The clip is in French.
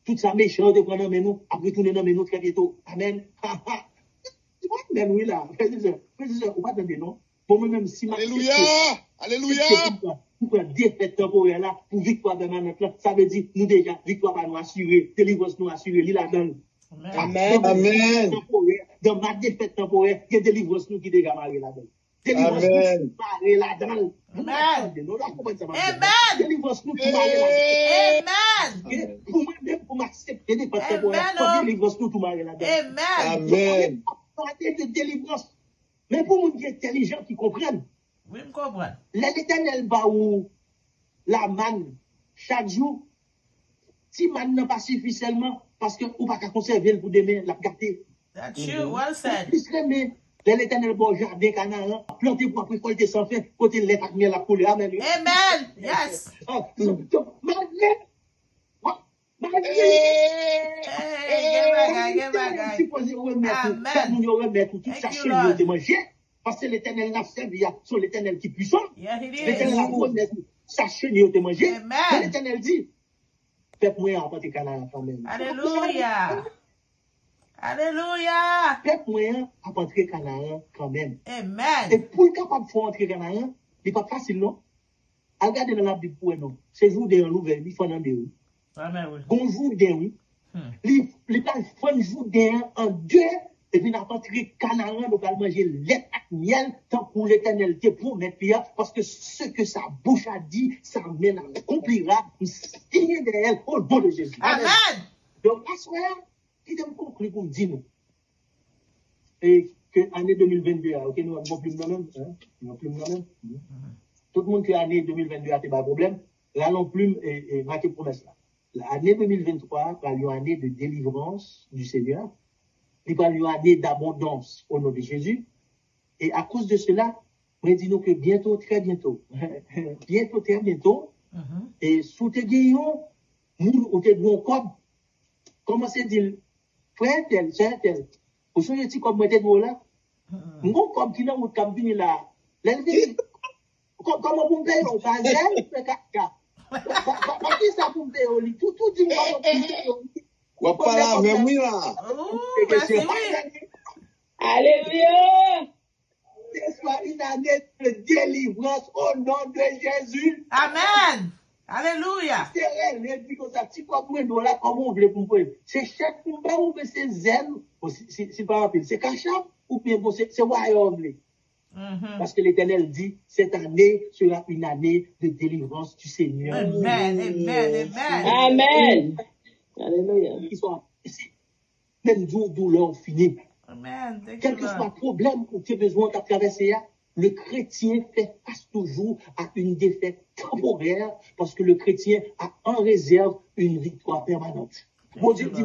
tout ça méchant de prendre dans nous, après tourner dans nous très bientôt. Amen. Amen, oui, là. Frère et sœur, on va attendre, non? Pour moi-même, si ma. Alléluia! Alléluia! Pour défaite temporaire là, pour victoire permanente là, ça veut dire, nous déjà, victoire va nous assurer, délivrance nous assurer, l'île la donne. Amen. Amen. Dans ma défaite temporaire, il y a délivrance nous qui déjà marre là-dedans. Délivrance nous qui marre là-dedans. Amen. Délivrance nous qui marre là-dedans. Amen. Pour moi-même, pour m'accepter des défaites temporaires, délivrance nous tout marre là-dedans. Amen. De délivrance. Mais pour nous qui sont intelligents, qui comprennent. Oui, je comprends. L'Éternel va où la manne chaque jour. Si manne n'a pas suffi seulement parce que ou pas qu'à conserver pour demain, la gâter. That's you, well said. Plus mais l'Éternel va au jardin Canaan, planter pour récolter sans fin, côté les miel la couleur. Amen. Amen. Yes. Parce que l'Éternel n'a servi à son l'Éternel qui est puissant. L'Éternel a reconnu sa chenille de manger. L'Éternel dit, faites-moi apporter Canaan quand même. Alléluia. Alléluia. Faites-moi apporter Canaan quand même. Amen. Et pour être capable de faire entrer Canaan, il n'est pas facile, non? Regardez dans la Bible pour nous. C'est jour de l'ouvert, il faut en deux. Amen, oui. Bonjour d'un oui. Il pas faire jour d'un en deux. Et puis, n'a pas tiré Canaan, donc, à manger lait et miel, tant pour l'Éternel te promet, parce que ce que sa bouche a dit, ça mène à accomplira, il signe d'elle au nom de Jésus. Amen. Donc, à ce moment, qui me conclut pour me dire, nous, et que année 2022, ok, nous avons plus de même, hein, nous avons plus de même. Tout le monde qui année 2022 a pas de problème, là, non plus, et marqué promesse là. L'année 2023, c'est une année de délivrance du Seigneur. Il va lui année d'abondance au nom de Jésus. Et à cause de cela, on dit nous que bientôt, très bientôt, bientôt, très bientôt, et sous tes guillons, nous, ou tes bons comme, comment c'est dit, frère tel, sœur tel, vous savez, si comme moi, t'es là, mon comme qui n'a pas de vini là, l'ennemi, comment vous me payez, on va aller, pas qui ça vous me payez, tout dit, comment vous me payez, ou pas là, même oui là. Alléluia. Que ce soit une année de délivrance au nom de Jésus. Amen. Alléluia. C'est réel, dit comme ça, si quoi pour nous là, comment on veut pour vous. C'est chaque combat ou c'est zèle, c'est pas rapide, c'est cachable ou bien bon, c'est royaume. Parce que l'Éternel dit, cette année sera une année de délivrance du Seigneur. Amen, amen, amen. Amen. Alléluia. Qui soit même jour douleur fini. Amen. Quel que soit le problème que tu as besoin de traverser, le chrétien fait face toujours à une défaite temporaire parce que le chrétien a en réserve une victoire permanente. Bon Dieu dit